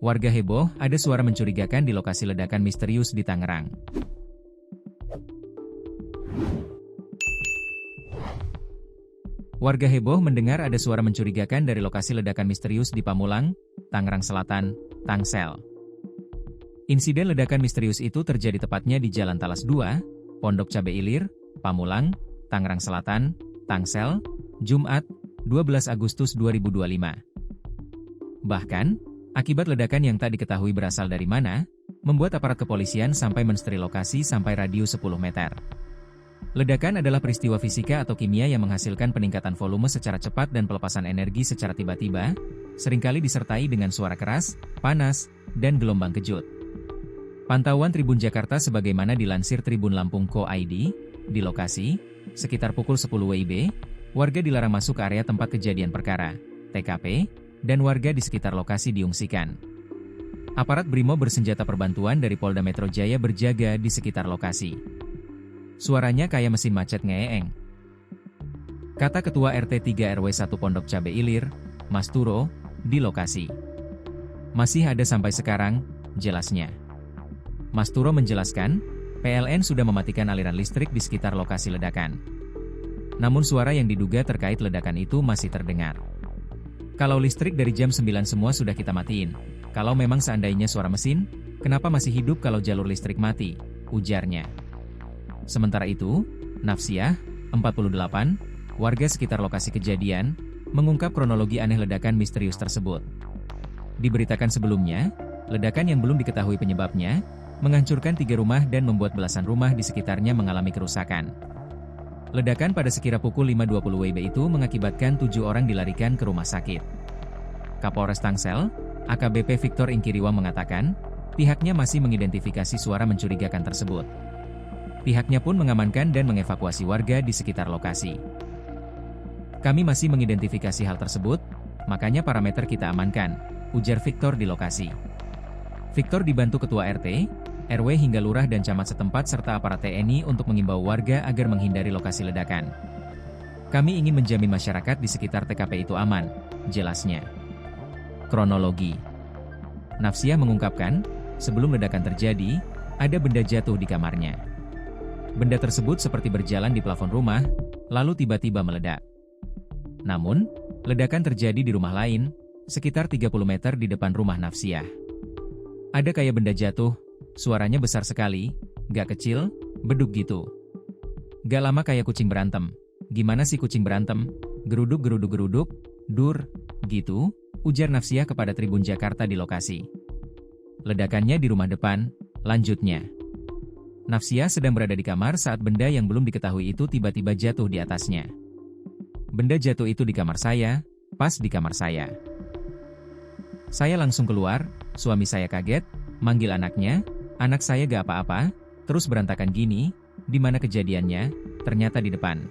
Warga heboh, ada suara mencurigakan di lokasi ledakan misterius di Tangerang. Warga heboh mendengar ada suara mencurigakan dari lokasi ledakan misterius di Pamulang, Tangerang Selatan, Tangsel. Insiden ledakan misterius itu terjadi tepatnya di Jalan Talas 2, Pondok Cabe Ilir, Pamulang, Tangerang Selatan, Tangsel, Jumat, 12 Agustus 2025. Bahkan, akibat ledakan yang tak diketahui berasal dari mana, membuat aparat kepolisian sampai menstri lokasi sampai radius 10 meter. Ledakan adalah peristiwa fisika atau kimia yang menghasilkan peningkatan volume secara cepat dan pelepasan energi secara tiba-tiba, seringkali disertai dengan suara keras, panas, dan gelombang kejut. Pantauan Tribun Jakarta sebagaimana dilansir Tribun Lampung Co.id, di lokasi, sekitar pukul 10 WIB, warga dilarang masuk ke area tempat kejadian perkara, TKP, dan warga di sekitar lokasi diungsikan. Aparat BRIMOB bersenjata perbantuan dari Polda Metro Jaya berjaga di sekitar lokasi. Suaranya kayak mesin macet ngeeng. Kata Ketua RT 3 RW 1 Pondok Cabe Ilir, Mas Turo, di lokasi. Masih ada sampai sekarang, jelasnya. Mas Turo menjelaskan, PLN sudah mematikan aliran listrik di sekitar lokasi ledakan. Namun suara yang diduga terkait ledakan itu masih terdengar. Kalau listrik dari jam 9 semua sudah kita matiin. Kalau memang seandainya suara mesin, kenapa masih hidup kalau jalur listrik mati? Ujarnya. Sementara itu, Nafsiah, 48, warga sekitar lokasi kejadian, mengungkap kronologi aneh ledakan misterius tersebut. Diberitakan sebelumnya, ledakan yang belum diketahui penyebabnya, menghancurkan 3 rumah dan membuat belasan rumah di sekitarnya mengalami kerusakan. Ledakan pada sekira pukul 5.20 WIB itu mengakibatkan 7 orang dilarikan ke rumah sakit. Kapolres Tangsel, AKBP Victor Ingkiriwang mengatakan, pihaknya masih mengidentifikasi suara mencurigakan tersebut. Pihaknya pun mengamankan dan mengevakuasi warga di sekitar lokasi. Kami masih mengidentifikasi hal tersebut, makanya parameter kita amankan, ujar Victor di lokasi. Victor dibantu Ketua RT, RW hingga lurah dan camat setempat serta aparat TNI untuk mengimbau warga agar menghindari lokasi ledakan. Kami ingin menjamin masyarakat di sekitar TKP itu aman, jelasnya. Kronologi. Nafsiah mengungkapkan, sebelum ledakan terjadi, ada benda jatuh di kamarnya. Benda tersebut seperti berjalan di plafon rumah, lalu tiba-tiba meledak. Namun, ledakan terjadi di rumah lain, sekitar 30 meter di depan rumah Nafsiah. Ada kayak benda jatuh, suaranya besar sekali, gak kecil, beduk gitu. Gak lama kayak kucing berantem. Gimana sih kucing berantem? Geruduk-geruduk-geruduk, dur, gitu, ujar Nafsiah kepada Tribun Jakarta di lokasi. Ledakannya di rumah depan, lanjutnya. Nafsiah sedang berada di kamar saat benda yang belum diketahui itu tiba-tiba jatuh di atasnya. Benda jatuh itu di kamar saya, pas di kamar saya. Saya langsung keluar, suami saya kaget, manggil anaknya, anak saya gak apa-apa, terus berantakan gini, di mana kejadiannya, ternyata di depan.